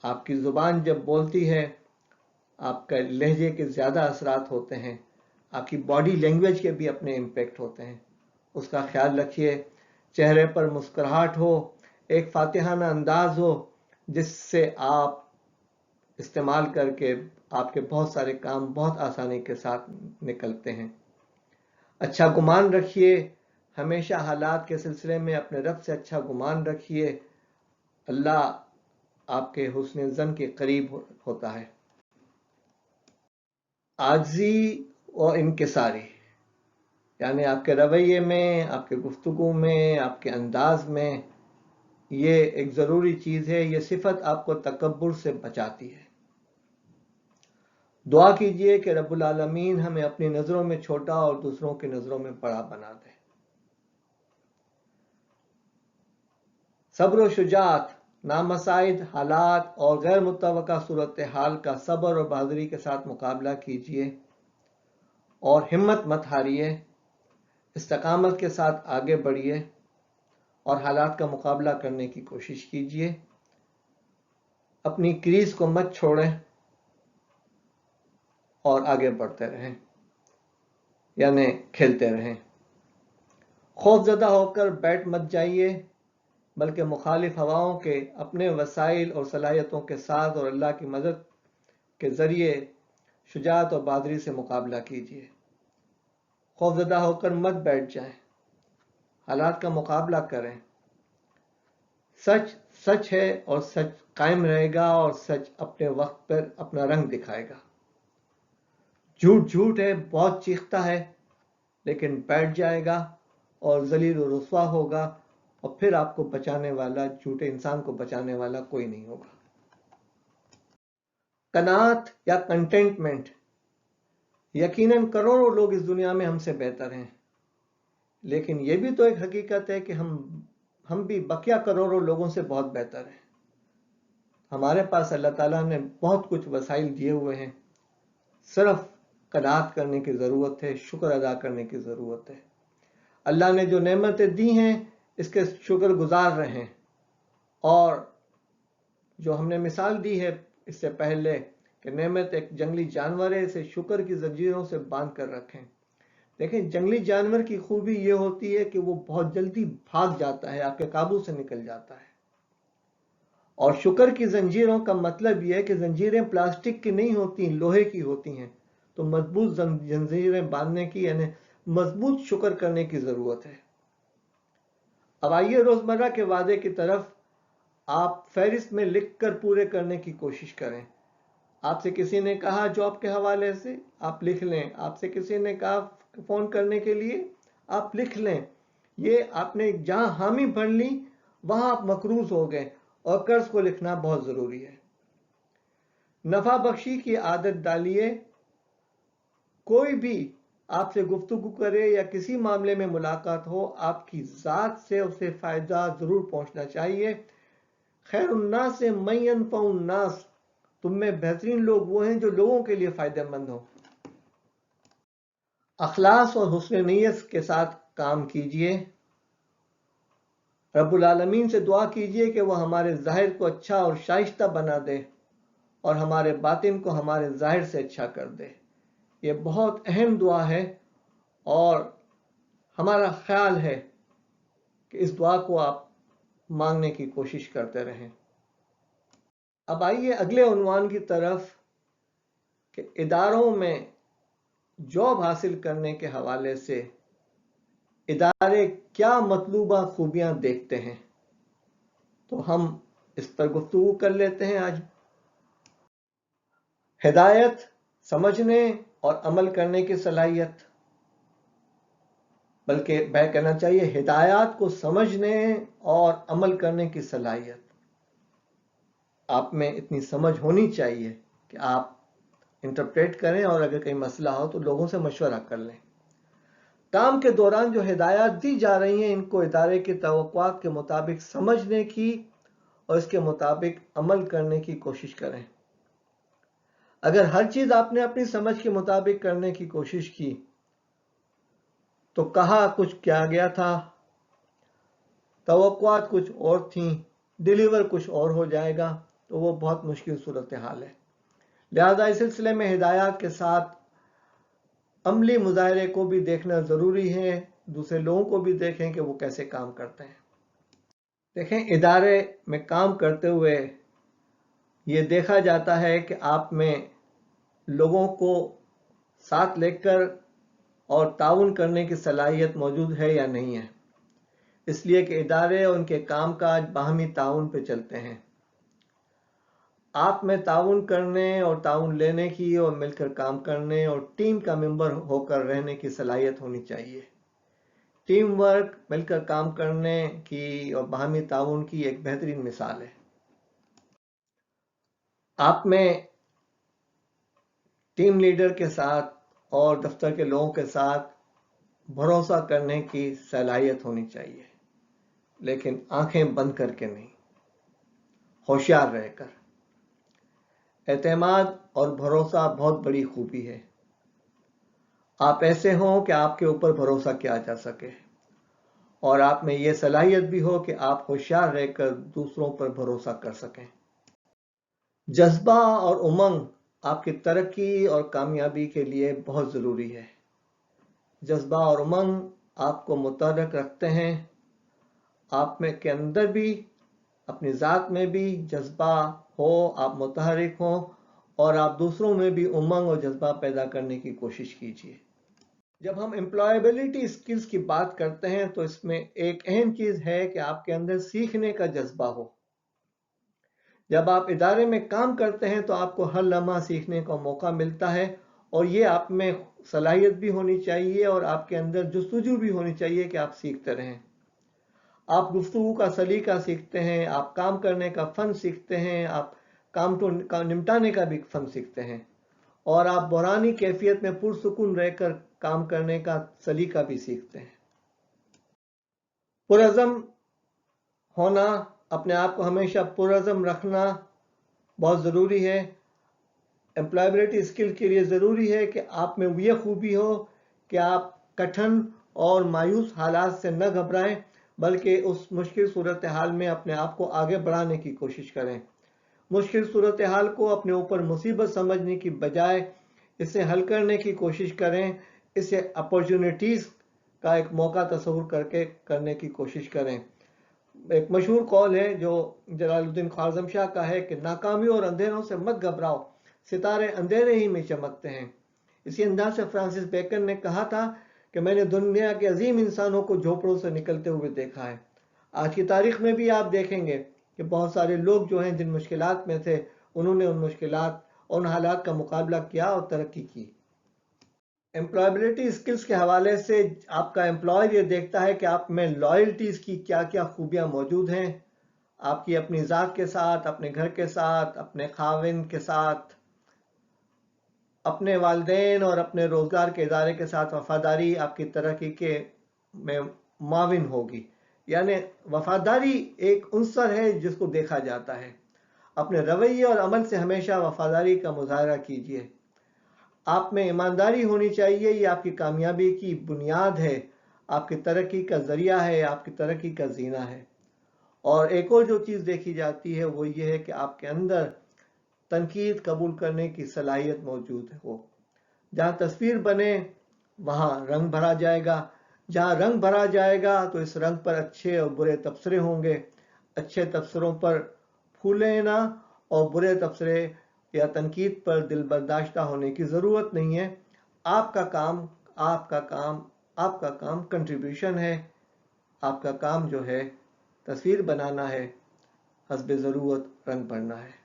آپ کی زبان جب بولتی ہے آپ کا لہجے کے زیادہ اثرات ہوتے ہیں، آپ کی باڈی لینگویج کے بھی اپنے امپیکٹ ہوتے ہیں، اس کا خیال رکھیے۔ چہرے پر مسکراہٹ ہو، ایک فاتحانہ انداز ہو جس سے آپ استعمال کر کے آپ کے بہت سارے کام بہت آسانی کے ساتھ نکلتے ہیں۔ اچھا گمان رکھیے، ہمیشہ حالات کے سلسلے میں اپنے رب سے اچھا گمان رکھیے۔ اللہ آپ کے حسن ظن کے قریب ہوتا ہے۔ عاجزی اور انکساری، یعنی آپ کے رویے میں، آپ کے گفتگو میں، آپ کے انداز میں، یہ ایک ضروری چیز ہے۔ یہ صفت آپ کو تکبر سے بچاتی ہے۔ دعا کیجئے کہ رب العالمین ہمیں اپنی نظروں میں چھوٹا اور دوسروں کی نظروں میں بڑا بنا دے۔ صبر و شجاعت، نامساعد حالات اور غیر متوقع صورتحال کا صبر اور بہادری کے ساتھ مقابلہ کیجیے اور ہمت مت ہاریے۔ استقامت کے ساتھ آگے بڑھیے اور حالات کا مقابلہ کرنے کی کوشش کیجیے۔ اپنی کریز کو مت چھوڑیں اور آگے بڑھتے رہیں، یعنی کھیلتے رہیں۔ خوف زدہ ہو کر بیٹھ مت جائیے بلکہ مخالف ہواؤں کے اپنے وسائل اور صلاحیتوں کے ساتھ اور اللہ کی مدد کے ذریعے شجاعت اور بہادری سے مقابلہ کیجیے۔ خوف زدہ ہو کر مت بیٹھ جائیں، حالات کا مقابلہ کریں۔ سچ سچ ہے اور سچ قائم رہے گا اور سچ اپنے وقت پر اپنا رنگ دکھائے گا۔ جھوٹ جھوٹ ہے، بہت چیختا ہے لیکن بیٹھ جائے گا اور ذلیل و رسوا ہوگا، اور پھر آپ کو بچانے والا، جھوٹے انسان کو بچانے والا کوئی نہیں ہوگا۔ قناعت یا کنٹینٹمنٹ، یقیناً کروڑوں لوگ اس دنیا میں ہم سے بہتر ہیں، لیکن یہ بھی تو ایک حقیقت ہے کہ हम भी बकिया करोड़ों लोगों से बहुत बेहतर हैं। हमारे पास अल्लाह ताला ने बहुत कुछ वसाइल दिए हुए हैं, सिर्फ कनात करने की ज़रूरत है, शुक्र अदा करने की ज़रूरत है। अल्लाह ने जो नेमतें दी हैं इसके शुक्र गुजार रहें। और जो हमने मिसाल दी है इससे पहले कि नेमत एक जंगली जानवर है, इसे शुक्र की जंजीरों से बांध कर रखें। देखें, जंगली जानवर की खूबी ये होती है कि वो बहुत जल्दी भाग जाता है, आपके काबू से निकल जाता है। और शुक्र की जंजीरों का मतलब यह है कि जंजीरें प्लास्टिक की नहीं होती, लोहे की होती हैं। तो मजबूत जंजीरें बांधने की यानी मजबूत शुक्र करने की जरूरत है। अब आइए रोजमर्रा के वादे की तरफ। आप फहरिस्त में लिख कर पूरे करने की कोशिश करें। आपसे किसी ने कहा जॉब के हवाले से, आप लिख लें। आपसे किसी ने कहा फोन करने के लिए, आप लिख लें। ये आपने जहां हामी भर ली वहां आप मकरूज हो गए। और कर्ज को लिखना बहुत जरूरी है। नफा बख्शी की आदत डालिए। कोई भी आपसे गुफ्तगू करे या किसी मामले में मुलाकात हो, आपकी जात से उसे फायदा जरूर पहुंचना चाहिए। खैरुन्नास से मय्यनफउन्नास, तुम में बेहतरीन लोग वो हैं जो लोगों के लिए फायदेमंद हो। अखलास और हुस्न नीयत के साथ काम कीजिए। रब्बुल आलमीन से दुआ कीजिए कि वह हमारे ज़ाहिर को अच्छा और शाइस्ता बना दे और हमारे बातिन को हमारे ज़ाहिर से अच्छा कर दे। ये बहुत अहम दुआ है और हमारा ख्याल है कि इस दुआ को आप मांगने की कोशिश करते रहें। अब आइए अगले उन्वान की तरफ कि इदारों में जॉब हासिल करने के हवाले से इदारे क्या मतलूबा खूबियां देखते हैं। तो हम इस पर गुफ्तगू कर लेते हैं आज। हिदायत, समझने और अमल करने की सलाहियत, बल्कि मैं कहना चाहिए हिदायत को समझने और अमल करने की सलाहियत। आप में इतनी समझ होनी चाहिए कि आप इंटरप्रेट करें और अगर कोई मसला हो तो लोगों से मशवरा कर लें। काम के दौरान जो हिदायत दी जा रही हैं इनको इदारे की तवक्कुआत के मुताबिक समझने की और इसके मुताबिक अमल करने की कोशिश करें। अगर हर चीज आपने अपनी समझ के मुताबिक करने की कोशिश की तो कहा कुछ किया गया था, तवक्कुआत कुछ और थी, डिलीवर कुछ और हो जाएगा, तो वो बहुत मुश्किल सूरत हाल है। लिहाजा इस सिलसिले में हिदायत के साथ अमली मुजाहरे को भी देखना जरूरी है। दूसरे लोगों को भी देखें कि वो कैसे काम करते हैं। देखें, इदारे में काम करते हुए ये देखा जाता है कि आप में लोगों को साथ लेकर और ताउन करने की सलाहियत मौजूद है या नहीं है। इसलिए कि इदारे और उनके कामकाज बाहमी ताउन पे चलते हैं। आप में ताउन करने और ताउन लेने की और मिलकर काम करने और टीम का मेंबर होकर रहने की सलाहियत होनी चाहिए। टीम वर्क, मिलकर काम करने की और बाहमी ताउन की एक बेहतरीन मिसाल है। आप में टीम लीडर के साथ और दफ्तर के लोगों के साथ भरोसा करने की सलाहियत होनी चाहिए, लेकिन आंखें बंद करके नहीं, होशियार रहकर। एतमाद और भरोसा बहुत बड़ी खूबी है। आप ऐसे हों कि आपके ऊपर भरोसा किया जा सके और आप में यह सलाहियत भी हो कि आप होशियार रहकर दूसरों पर भरोसा कर सकें। जज्बा और उमंग आपकी तरक्की और कामयाबी के लिए बहुत ज़रूरी है। जज्बा और उमंग आपको मुतहर्रिक रखते हैं। आप में के अंदर भी, अपनी ज़ात में भी जज्बा हो, आप मुतहर्रिक हो और आप दूसरों में भी उमंग और जज्बा पैदा करने की कोशिश कीजिए। जब हम एम्प्लॉयबिलिटी स्किल्स की बात करते हैं तो इसमें एक अहम चीज़ है कि आपके अंदर सीखने का जज्बा हो। जब आप इदारे में काम करते हैं तो आपको हर लम्हा सीखने का मौका मिलता है और ये आप में सलाहियत भी होनी चाहिए और आपके अंदर जुस्तजू भी होनी चाहिए कि आप सीखते रहें। आप गुफ्तगू का सलीका सीखते हैं, आप काम करने का फन सीखते हैं, आप काम को निपटाने का भी फन सीखते हैं और आप बुरानी कैफियत में पुरसुकून रहकर काम करने का सलीका भी सीखते हैं। पुरअज़म होना, अपने आप को हमेशा पुरअज़म रखना बहुत ज़रूरी है। एम्प्लॉयबिलिटी स्किल के लिए ज़रूरी है कि आप में ये खूबी हो कि आप कठिन और मायूस हालात से न घबराएं, बल्कि उस मुश्किल सूरत हाल में अपने आप को आगे बढ़ाने की कोशिश करें। मुश्किल सूरत हाल को अपने ऊपर मुसीबत समझने की बजाय इसे हल करने की कोशिश करें, इसे अपॉर्चुनिटीज़ का एक मौका तस्वुर करके करने की कोशिश करें। एक मशहूर कौल है जो जलालुद्दीन ख्वाज़म शाह का है कि नाकामी और अंधेरों से मत घबराओ, सितारे अंधेरे ही में चमकते हैं। इसी अंदाज से फ्रांसिस बेकन ने कहा था कि मैंने दुनिया के अजीम इंसानों को झोपड़ों से निकलते हुए देखा है। आज की तारीख में भी आप देखेंगे कि बहुत सारे लोग जो हैं जिन मुश्किलात में थे, उन्होंने उन मुश्किलात उन हालात का मुकाबला किया और तरक्की की। एम्प्लॉयबिलिटी स्किल्स के हवाले से आपका एम्प्लॉयर ये देखता है कि आप में लॉयल्टीज की क्या क्या खूबियां मौजूद हैं, आपकी अपनी ज़ात के साथ, अपने घर के साथ, अपने खाविंद के साथ, अपने वालिदैन और अपने रोजगार के इदारे के साथ वफादारी आपकी तरक्की के में माविन होगी। यानी वफादारी एक उनसर है जिसको देखा जाता है। अपने रवैये और अमल से हमेशा वफादारी का मुजाहरा कीजिए। आप में ईमानदारी होनी चाहिए, ये आपकी कामयाबी की बुनियाद है, आपकी तरक्की का जरिया है, आपकी तरक्की का जीना है। और एक और जो चीज़ देखी जाती है वो ये है कि आपके अंदर तनकीद कबूल करने की सलाहियत मौजूद हो। जहाँ तस्वीर बने वहाँ रंग भरा जाएगा, जहाँ रंग भरा जाएगा तो इस रंग पर अच्छे और बुरे तबसरे होंगे। अच्छे तबसरों पर फूले ना और बुरे तबसरे या तनकीद पर दिल बर्दाश्ता होने की ज़रूरत नहीं है। आपका काम आपका काम कंट्रीब्यूशन है। आपका काम जो है तस्वीर बनाना है, हस्बे ज़रूरत रंग भरना है।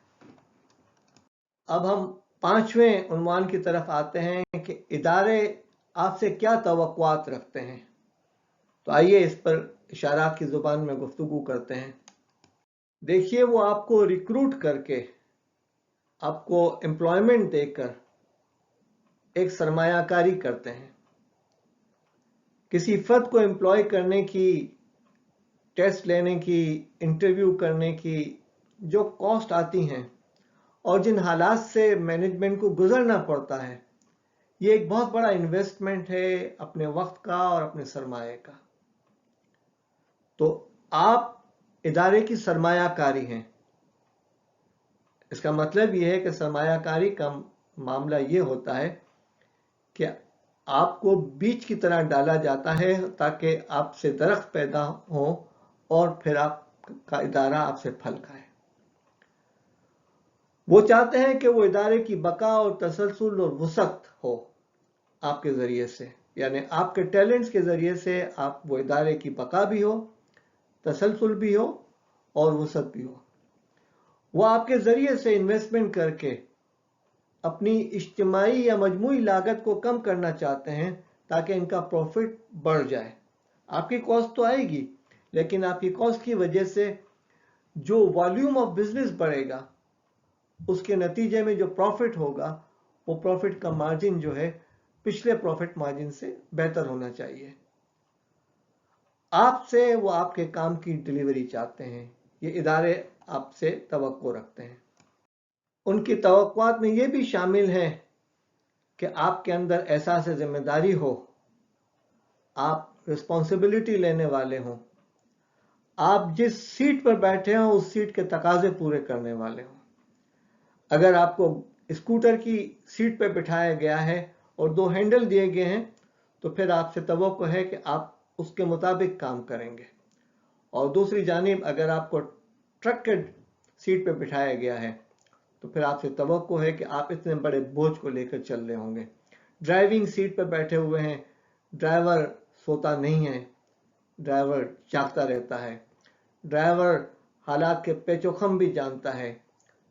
अब हम 5वें उन्वान की तरफ आते हैं कि इदारे आपसे क्या तवक्कुआत रखते हैं। तो आइए इस पर इशारात की ज़ुबान में गुफ्तगू करते हैं। देखिए, वो आपको रिक्रूट करके, आपको एम्प्लॉयमेंट देकर एक सरमायाकारी करते हैं। किसी फर्द को एम्प्लॉय करने की, टेस्ट लेने की, इंटरव्यू करने की जो कॉस्ट आती हैं और जिन हालात से मैनेजमेंट को गुजरना पड़ता है, ये एक बहुत बड़ा इन्वेस्टमेंट है अपने वक्त का और अपने सरमाए का। तो आप इदारे की सरमायाकारी हैं। इसका मतलब यह है कि सरमायाकारी का मामला ये होता है कि आपको बीज की तरह डाला जाता है ताकि आपसे दरख्त पैदा हो और फिर आपका इदारा आपसे फल खाए। वो चाहते हैं कि वो इदारे की बका और तसलसल और वसअत हो आपके ज़रिए से, यानी आपके टैलेंट्स के ज़रिए से आप वो इदारे की बका भी हो, तसलसल भी हो और वसअत भी हो। वो आपके ज़रिए से इन्वेस्टमेंट करके अपनी इज्तिमाई या मजमूई लागत को कम करना चाहते हैं ताकि इनका प्रॉफिट बढ़ जाए। आपकी कॉस्ट तो आएगी, लेकिन आपकी कॉस्ट की वजह से जो वॉल्यूम ऑफ बिजनेस बढ़ेगा, उसके नतीजे में जो प्रॉफिट होगा, वो प्रॉफिट का मार्जिन जो है पिछले प्रॉफिट मार्जिन से बेहतर होना चाहिए। आपसे वो आपके काम की डिलीवरी चाहते हैं। ये इदारे आपसे तवक्को रखते हैं। उनकी तवक्कुआत में ये भी शामिल है कि आपके अंदर एहसास जिम्मेदारी हो, आप रिस्पॉन्सिबिलिटी लेने वाले हों, आप जिस सीट पर बैठे हों उस सीट के तकाजे पूरे करने वाले हों। अगर आपको स्कूटर की सीट पर बिठाया गया है और 2 हैंडल दिए गए हैं, तो फिर आपसे तवक्को है कि आप उसके मुताबिक काम करेंगे। और दूसरी जानिब अगर आपको ट्रक के सीट पर बिठाया गया है, तो फिर आपसे तवक्को है कि आप इतने बड़े बोझ को लेकर चल रहे होंगे। ड्राइविंग सीट पर बैठे हुए हैं, ड्राइवर सोता नहीं है, ड्राइवर जागता रहता है, ड्राइवर हालात के पेचोखम भी जानता है,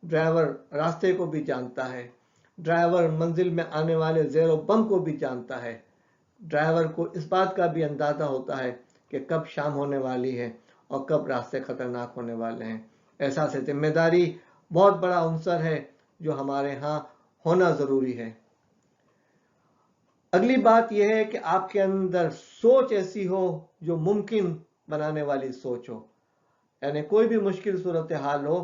ड्राइवर रास्ते को भी जानता है, ड्राइवर मंजिल में आने वाले ज़ेरो बम को भी जानता है, ड्राइवर को इस बात का भी अंदाज़ा होता है कि कब शाम होने वाली है और कब रास्ते खतरनाक होने वाले हैं। एहसास जिम्मेदारी बहुत बड़ा अंसर है जो हमारे यहाँ होना ज़रूरी है। अगली बात यह है कि आपके अंदर सोच ऐसी हो जो मुमकिन बनाने वाली सोच हो। यानी कोई भी मुश्किल सूरत हाल हो,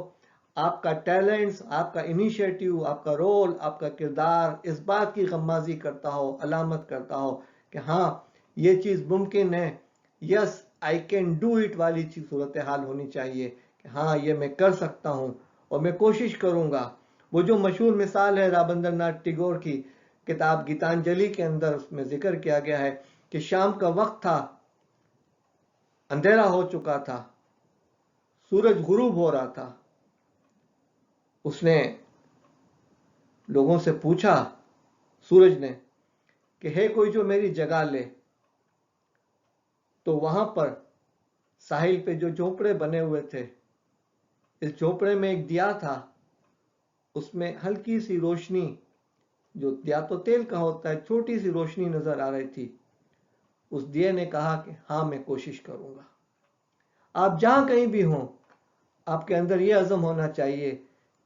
आपका टैलेंट्स, आपका इनिशिएटिव, आपका रोल, आपका किरदार इस बात की गम्माजी करता हो, अलामत करता हो कि हाँ ये चीज़ मुमकिन है, yes I can do it वाली चीज सूरत हाल होनी चाहिए कि हाँ ये मैं कर सकता हूँ और मैं कोशिश करूँगा। वो जो मशहूर मिसाल है राबेंद्रनाथ टैगोर की किताब गीतांजलि के अंदर, उसमें जिक्र किया गया है कि शाम का वक्त था, अंधेरा हो चुका था, सूरज गुरूब हो रहा था। उसने लोगों से पूछा, सूरज ने, कि है कोई जो मेरी जगह ले। तो वहां पर साहिल पे जो झोपड़े बने हुए थे, इस झोपड़े में एक दिया था, उसमें हल्की सी रोशनी, जो दिया तो तेल का होता है, छोटी सी रोशनी नजर आ रही थी। उस दिए ने कहा कि हाँ मैं कोशिश करूंगा। आप जहां कहीं भी हों, आपके अंदर यह अज़म होना चाहिए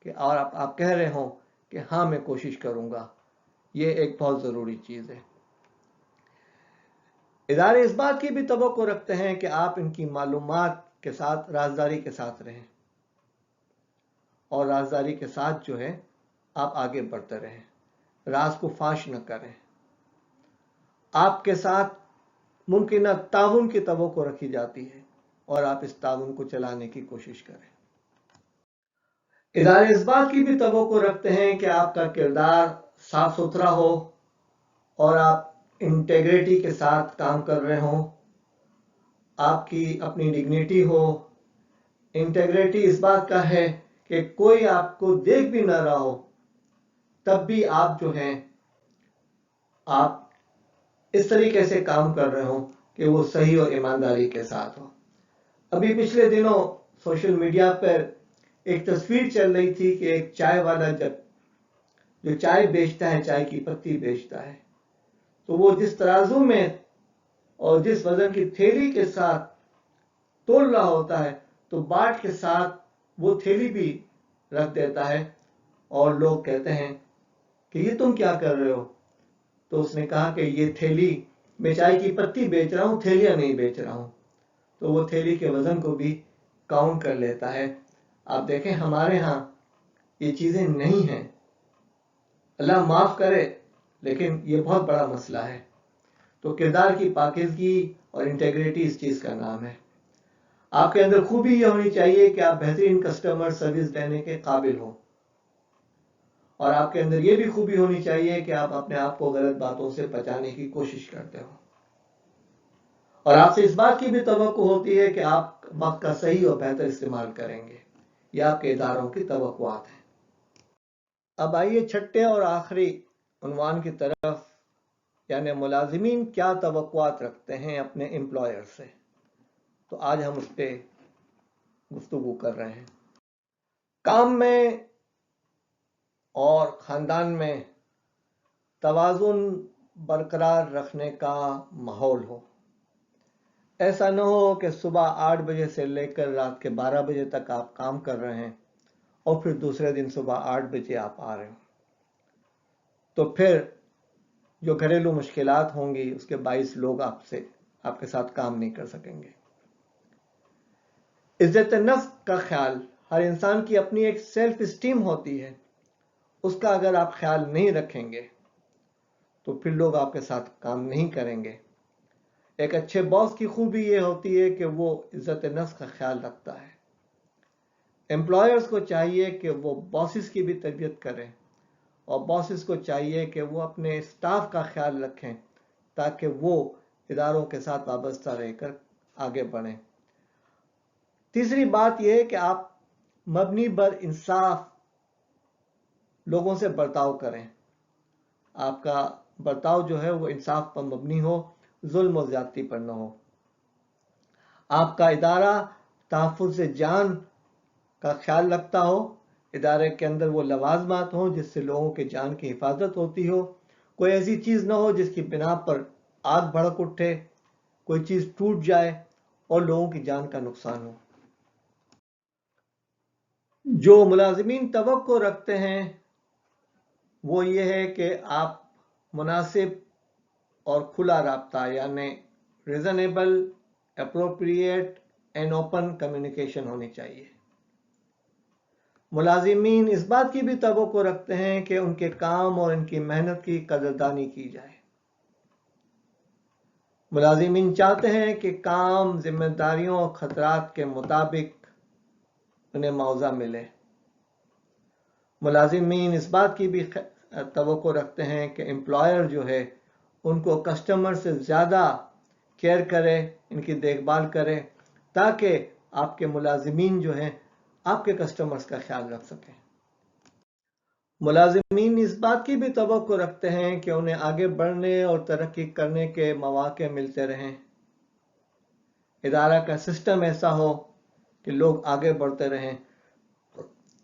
कि और आप कह रहे हो कि हाँ मैं कोशिश करूंगा। ये एक बहुत जरूरी चीज है। इदारे इस बात की भी तवक्को रखते हैं कि आप इनकी मालूमात के साथ राजदारी के साथ रहें और राजदारी के साथ जो है आप आगे बढ़ते रहें, राज को फाश न करें। आपके साथ मुमकिन ताउन की तवक्को रखी जाती है और आप इस ताउन को चलाने की कोशिश करें। इदारे इस बात की भी तवक्को रखते हैं कि आपका किरदार साफ सुथरा हो और आप इंटेग्रिटी के साथ काम कर रहे हो, आपकी अपनी डिग्निटी हो। इंटेग्रिटी इस बात का है कि कोई आपको देख भी ना रहा हो, तब भी आप जो हैं आप इस तरीके से काम कर रहे हो कि वो सही और ईमानदारी के साथ हो। अभी पिछले दिनों सोशल मीडिया पर एक तस्वीर चल रही थी कि एक चाय वाला जब जो चाय बेचता है, चाय की पत्ती बेचता है, तो वो जिस तराजू में और जिस वजन की थैली के साथ तोल रहा होता है, तो बाट के साथ वो थैली भी रख देता है और लोग कहते हैं कि ये तुम क्या कर रहे हो। तो उसने कहा कि ये थैली, मैं चाय की पत्ती बेच रहा हूं, थैलियां नहीं बेच रहा हूं। तो वो थैली के वजन को भी काउंट कर लेता है। आप देखें हमारे यहाँ ये चीजें नहीं हैं, अल्लाह माफ करे, लेकिन ये बहुत बड़ा मसला है। तो किरदार की पाकीज़गी और इंटेग्रिटी इस चीज का नाम है। आपके अंदर खूबी ये होनी चाहिए कि आप बेहतरीन कस्टमर सर्विस देने के काबिल हो, और आपके अंदर ये भी खूबी होनी चाहिए कि आप अपने आप को गलत बातों से बचाने की कोशिश करते हो, और आपसे इस बात की भी तवक्को होती है कि आप वक्त का सही और बेहतर इस्तेमाल करेंगे। ये आपके इदारों की तवक्कुआत हैं। अब आइए छठे और आखिरी उन्वान की तरफ, यानी मुलाजिमीन क्या तवक्कुआत रखते हैं अपने एम्प्लॉयर से। तो आज हम उस पर गुफ्तगू कर रहे हैं। काम में और खानदान में तवाज़ुन बरकरार रखने का माहौल हो। ऐसा न हो कि सुबह 8 बजे से लेकर रात के 12 बजे तक आप काम कर रहे हैं और फिर दूसरे दिन सुबह 8 बजे आप आ रहे हो, तो फिर जो घरेलू मुश्किलात होंगी उसके बाइस लोग आपके साथ काम नहीं कर सकेंगे। इज्जत नफ्स का ख्याल, हर इंसान की अपनी एक सेल्फ स्टीम होती है, उसका अगर आप ख्याल नहीं रखेंगे तो फिर लोग आपके साथ काम नहीं करेंगे। एक अच्छे बॉस की खूबी ये होती है कि वो इज्जत नफ्स का ख्याल रखता है। एम्प्लॉयर्स को चाहिए कि वो बॉसेस की भी तरबियत करें, और बॉसेस को चाहिए कि वो अपने स्टाफ का ख्याल रखें ताकि वो इदारों के साथ वाबस्ता रहकर आगे बढ़ें। तीसरी बात यह है कि आप मबनी बर इंसाफ लोगों से बर्ताव करें। आपका बर्ताव जो है वो इंसाफ पर मबनी हो, जुल्म और ज्यादती पर न हो। आपका इदारा तहफ़्फ़ुज़ जान का ख्याल रखता हो, इदारे के अंदर वो लवाजमात हों जिससे लोगों के जान की हिफाजत होती हो। कोई ऐसी चीज़ ना हो जिसकी बिना पर आग भड़क उठे, कोई चीज़ टूट जाए और लोगों की जान का नुकसान हो। जो मुलाजिमीन तवक्को रखते हैं वो ये है कि आप मुनासिब और खुला राब्ता, यानी reasonable, appropriate and open communication होनी चाहिए। मुलाजिमीन इस बात की भी तवक्को रखते हैं कि उनके काम और उनकी मेहनत की कदरदानी की जाए। मुलाजिमीन चाहते हैं कि काम, जिम्मेदारियों और खतरात के मुताबिक उन्हें मुआवजा मिले। मुलाजिमीन इस बात की भी तवक्को रखते हैं कि एम्प्लॉयर जो है उनको कस्टमर से ज़्यादा केयर करे, इनकी देखभाल करे, ताकि आपके मुलाजिमीन जो हैं आपके कस्टमर्स का ख्याल रख सकें। मुलाजिमीन इस बात की भी तवक्को रखते हैं कि उन्हें आगे बढ़ने और तरक्की करने के मौके मिलते रहें। इदारा का सिस्टम ऐसा हो कि लोग आगे बढ़ते रहें।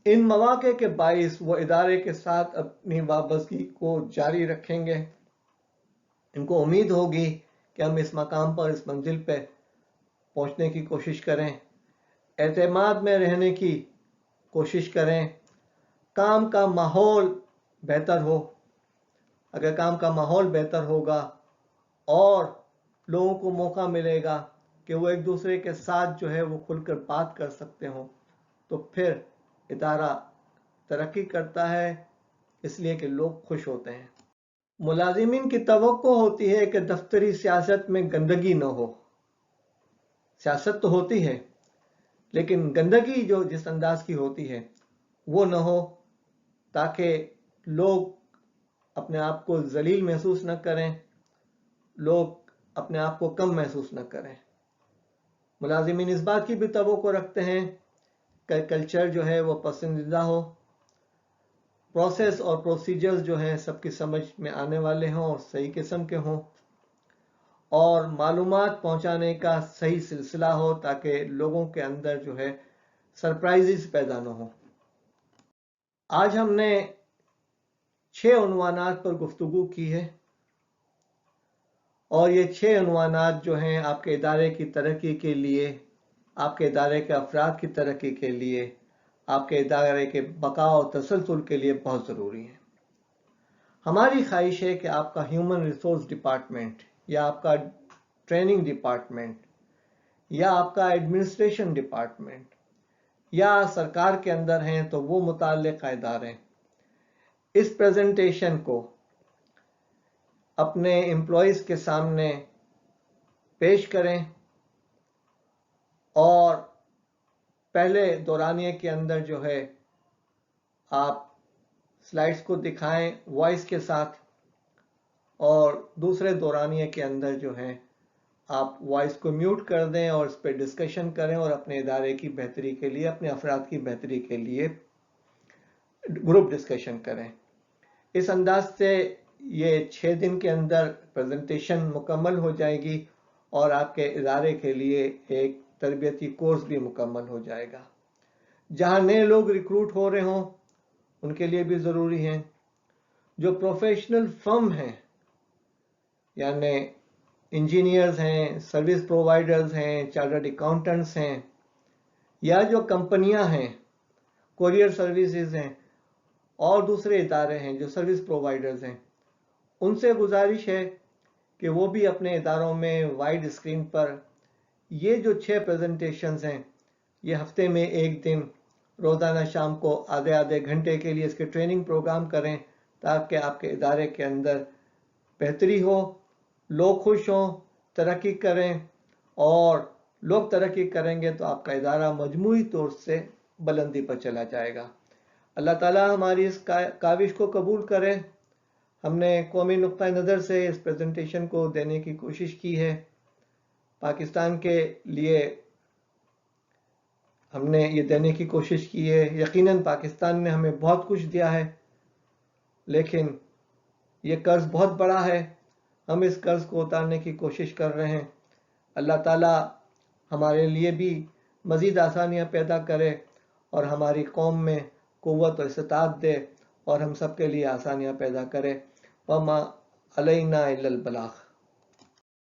इन मौके के बाइस वो इदारे के साथ अपनी वाबस्तगी को जारी रखेंगे। इनको उम्मीद होगी कि हम इस मकाम पर, इस मंजिल पे पहुंचने की कोशिश करें, एतमाद में रहने की कोशिश करें, काम का माहौल बेहतर हो। अगर काम का माहौल बेहतर होगा और लोगों को मौका मिलेगा कि वो एक दूसरे के साथ जो है वो खुलकर बात कर सकते हो, तो फिर इदारा तरक्की करता है, इसलिए कि लोग खुश होते हैं। मुलाजिमीन की तवक्को होती है कि दफ्तरी सियासत में गंदगी न हो। सियासत तो होती है, लेकिन गंदगी जो जिस अंदाज की होती है वो न हो, ताकि लोग अपने आप को जलील महसूस न करें, लोग अपने आप को कम महसूस न करें। मुलाजिमीन इस बात की भी तवक्को रखते हैं कि कल्चर जो है वो पसंदीदा हो, प्रोसेस और प्रोसीजर्स जो हैं सबकी समझ में आने वाले हों और सही किस्म के हों, और मालूमात पहुंचाने का सही सिलसिला हो, ताकि लोगों के अंदर जो है सरप्राइजेस पैदा न हो। आज हमने 6 उन्वानात पर गुफ्तगू की है, और ये 6 उन्वानात जो हैं आपके इदारे की तरक्की के लिए, आपके इदारे के अफराद की तरक्की के लिए, आपके इदारे के बका और तसलसल के लिए बहुत ज़रूरी है। हमारी ख्वाहिश है कि आपका ह्यूमन रिसोर्स डिपार्टमेंट या आपका ट्रेनिंग डिपार्टमेंट या आपका एडमिनिस्ट्रेशन डिपार्टमेंट या सरकार के अंदर हैं तो वो मुताल्लिक़ इदारे इस प्रेजेंटेशन को अपने एम्प्लॉइज़ के सामने पेश करें और पहले दौरानिए के अंदर जो है आप स्लाइड्स को दिखाएं वॉइस के साथ, और दूसरे दौरानिए के अंदर जो है आप वॉइस को म्यूट कर दें और इस पर डिस्कशन करें और अपने इदारे की बेहतरी के लिए, अपने अफराद की बेहतरी के लिए ग्रुप डिस्कशन करें। इस अंदाज से ये 6 दिन के अंदर प्रेजेंटेशन मुकम्मल हो जाएगी और आपके इदारे के लिए एक तरबियती कोर्स भी मुकम्मल हो जाएगा। जहां नए लोग रिक्रूट हो रहे हों उनके लिए भी ज़रूरी है। जो प्रोफेशनल फर्म हैं, यानी इंजीनियर्स हैं, सर्विस प्रोवाइडर्स हैं, चार्टर्ड अकाउंटेंट्स हैं, या जो कंपनियां हैं, कोरियर सर्विसेज हैं और दूसरे इदारे हैं जो सर्विस प्रोवाइडर्स हैं, उनसे गुजारिश है कि वो भी अपने इदारों में वाइड स्क्रीन पर ये जो 6 प्रेजेंटेशंस हैं, ये हफ्ते में एक दिन रोज़ाना शाम को आधे आधे घंटे के लिए इसके ट्रेनिंग प्रोग्राम करें, ताकि आपके इदारे के अंदर बेहतरी हो, लोग खुश हों, तरक्की करें, और लोग तरक्की करेंगे तो आपका इदारा मजमूई तौर से बुलंदी पर चला जाएगा। अल्लाह ताला हमारी इस काविश को कबूल करे। हमने कौमी नुक्ता नज़र से इस प्रेजेंटेशन को देने की कोशिश की है। पाकिस्तान के लिए हमने ये देने की कोशिश की है। यकीनन पाकिस्तान ने हमें बहुत कुछ दिया है, लेकिन ये कर्ज बहुत बड़ा है। हम इस कर्ज को उतारने की कोशिश कर रहे हैं। अल्लाह ताला हमारे लिए भी मज़ीद आसानियाँ पैदा करे और हमारी कौम में क़ुव्वत और इस्तात दे और हम सब के लिए आसानियाँ पैदा करे। वमा अलैना इल्लल बलाग।